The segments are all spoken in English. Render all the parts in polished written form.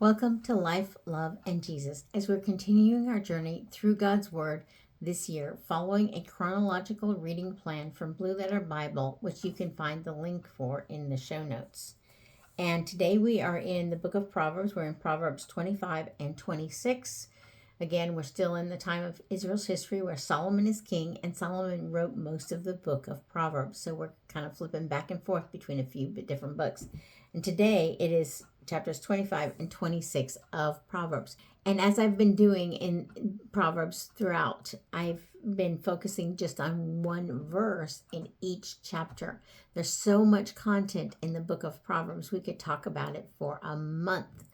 Welcome to Life, Love, and Jesus as we're continuing our journey through God's Word this year, following a chronological reading plan from Blue Letter Bible, which you can find the link for in the show notes. And today we are in the book of Proverbs. We're in Proverbs 25 and 26. Again, we're still in the time of Israel's history where Solomon is king, and Solomon wrote most of the book of Proverbs. So we're kind of flipping back and forth between a few different books. And today it is chapters 25 and 26 of Proverbs. And as I've been doing in Proverbs throughout, I've been focusing just on one verse in each chapter. There's so much content in the book of Proverbs. We could talk about it for a month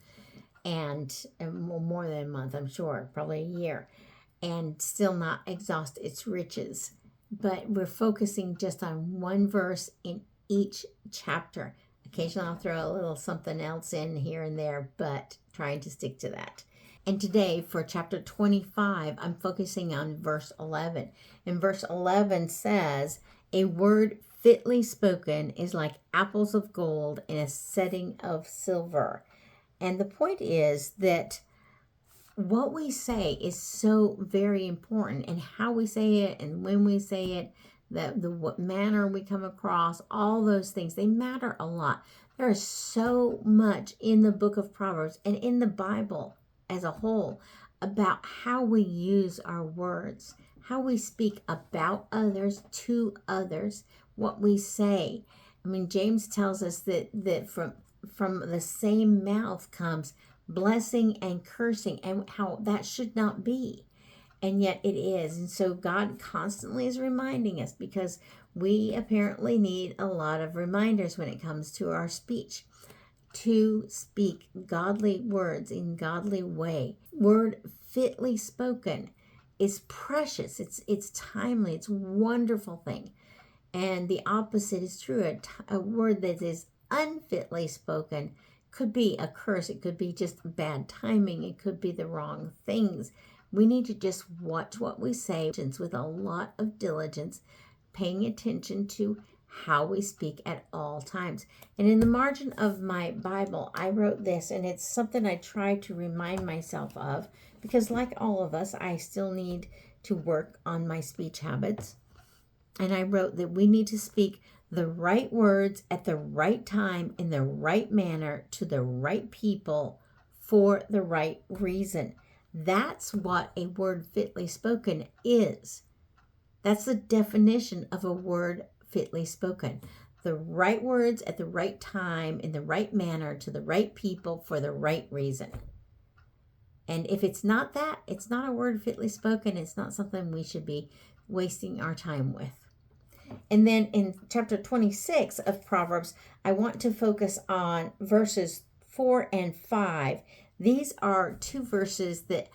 and more than a month, I'm sure, probably a year, and still not exhaust its riches. But we're focusing just on one verse in each chapter. Occasionally I'll throw a little something else in here and there, but trying to stick to that. And today for chapter 25, I'm focusing on verse 11. And verse 11 says, "A word fitly spoken is like apples of gold in a setting of silver." And the point is that what we say is so very important, and how we say it and when we say it, what manner we come across, all those things, they matter a lot. There is so much in the book of Proverbs and in the Bible as a whole about how we use our words, how we speak about others, to others, what we say. I mean, James tells us that from the same mouth comes blessing and cursing, and how that should not be. And yet it is. And so God constantly is reminding us, because we apparently need a lot of reminders when it comes to our speech, to speak godly words in godly way. Word fitly spoken is precious. It's timely. It's a wonderful thing. And the opposite is true. A word that is unfitly spoken could be a curse. It could be just bad timing. It could be the wrong things. We need to just watch what we say with a lot of diligence, paying attention to how we speak at all times. And in the margin of my Bible, I wrote this, and it's something I try to remind myself of, because like all of us, I still need to work on my speech habits. And I wrote that we need to speak the right words at the right time in the right manner to the right people for the right reason. That's what a word fitly spoken is. That's the definition of a word fitly spoken. The right words at the right time in the right manner to the right people for the right reason. And if it's not that, it's not a word fitly spoken. It's not something we should be wasting our time with. And then in chapter 26 of Proverbs, I want to focus on verses 4 and 5. These are two verses that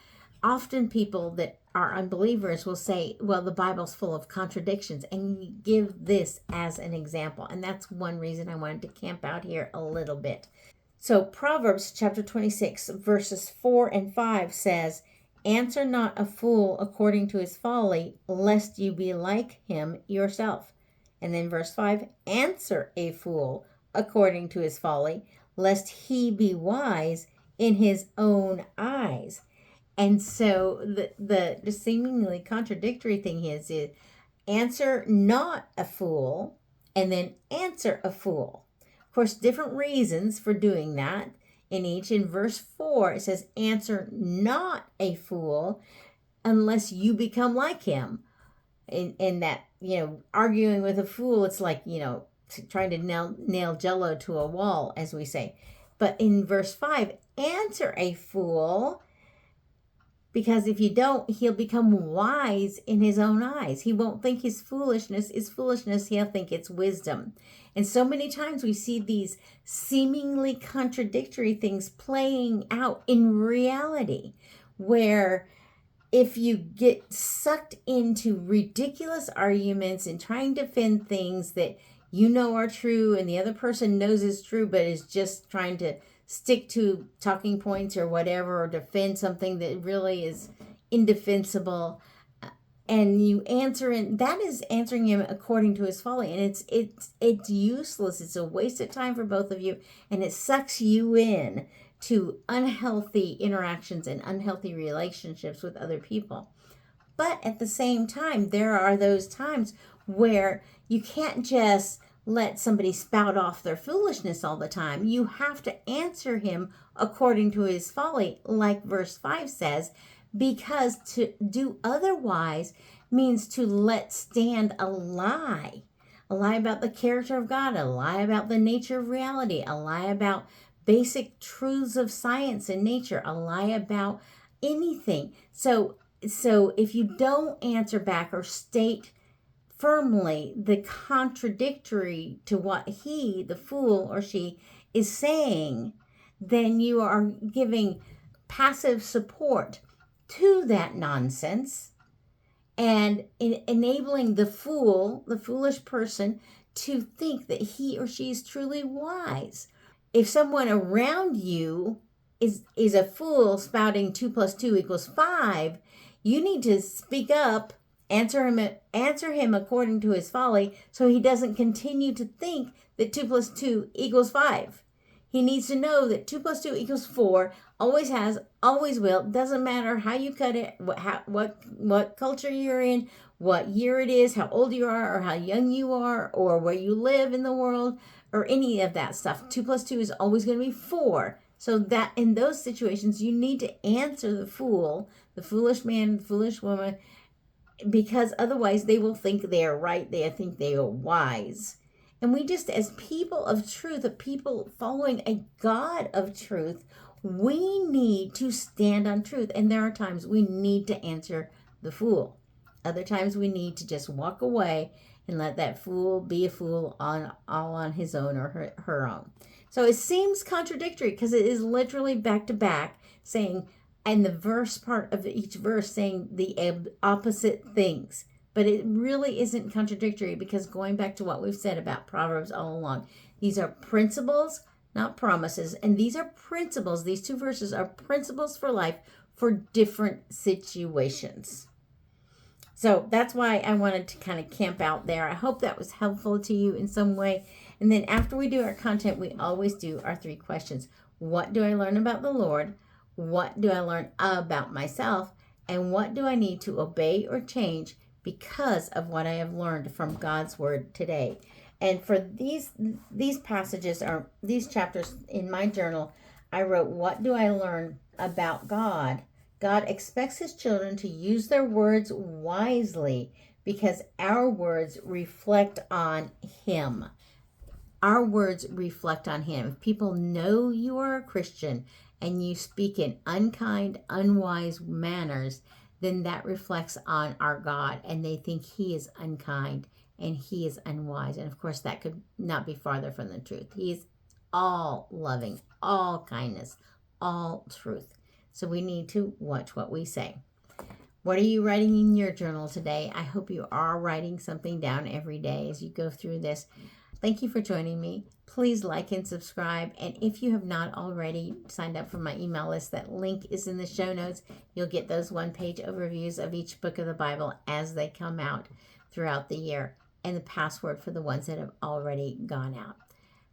often people that are unbelievers will say, well, the Bible's full of contradictions, and give this as an example. And that's one reason I wanted to camp out here a little bit. So Proverbs chapter 26 verses 4 and 5 says, "Answer not a fool according to his folly, lest you be like him yourself." And then verse 5, "Answer a fool according to his folly, lest he be wise in his own eyes." And so the seemingly contradictory thing is answer not a fool, and then answer a fool. Of course, different reasons for doing that in each. In verse 4, it says, "Answer not a fool unless you become like him." In that, arguing with a fool, it's like, trying to nail jello to a wall, as we say. But in verse 5, answer a fool, because if you don't, he'll become wise in his own eyes. He won't think his foolishness is foolishness. He'll think it's wisdom. And so many times we see these seemingly contradictory things playing out in reality, where if you get sucked into ridiculous arguments and trying to defend things that are true and the other person knows is true, but is just trying to stick to talking points or whatever, or defend something that really is indefensible, and you answer, and that is answering him according to his folly, and it's useless. It's a waste of time for both of you, and it sucks you in to unhealthy interactions and unhealthy relationships with other people. But at the same time, there are those times where you can't just let somebody spout off their foolishness all the time. You have to answer him according to his folly, like verse 5 says, because to do otherwise means to let stand a lie about the character of God, a lie about the nature of reality, a lie about basic truths of science and nature, a lie about anything. So if you don't answer back or state firmly the contradictory to what he, the fool or she, is saying, then you are giving passive support to that nonsense and enabling the fool, the foolish person, to think that he or she is truly wise. If someone around you is a fool spouting 2 + 2 = 5, you need to speak up, answer him according to his folly, so he doesn't continue to think that 2 + 2 = 5. He needs to know that 2 + 2 = 4, always has, always will. Doesn't matter how you cut it, what culture you're in, what year it is, how old you are, or how young you are, or where you live in the world, or any of that stuff. 2 + 2 is always going to be 4. So that in those situations, you need to answer the fool, the foolish man, the foolish woman, because otherwise they will think they are right. They think they are wise. And we just, as people of truth, people following a God of truth, we need to stand on truth. And there are times we need to answer the fool. Other times we need to just walk away and let that fool be a fool all on his own or her own. So it seems contradictory because it is literally back to back saying, and the verse part of each verse saying the opposite things. But it really isn't contradictory because going back to what we've said about Proverbs all along, these are principles, not promises. And these are principles. These 2 verses are principles for life for different situations. So that's why I wanted to kind of camp out there. I hope that was helpful to you in some way. And then after we do our content, we always do our 3 questions. What do I learn about the Lord? What do I learn about myself? And what do I need to obey or change because of what I have learned from God's word today? And for these passages, or these chapters in my journal, I wrote, what do I learn about God? God expects his children to use their words wisely because our words reflect on him. Our words reflect on him. If people know you are a Christian and you speak in unkind, unwise manners, then that reflects on our God, and they think he is unkind and he is unwise. And of course, that could not be farther from the truth. He is all loving, all kindness, all truth. So we need to watch what we say. What are you writing in your journal today? I hope you are writing something down every day as you go through this. Thank you for joining me. Please like and subscribe. And if you have not already signed up for my email list, that link is in the show notes. You'll get those 1-page overviews of each book of the Bible as they come out throughout the year, and the password for the ones that have already gone out.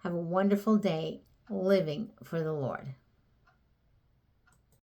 Have a wonderful day living for the Lord.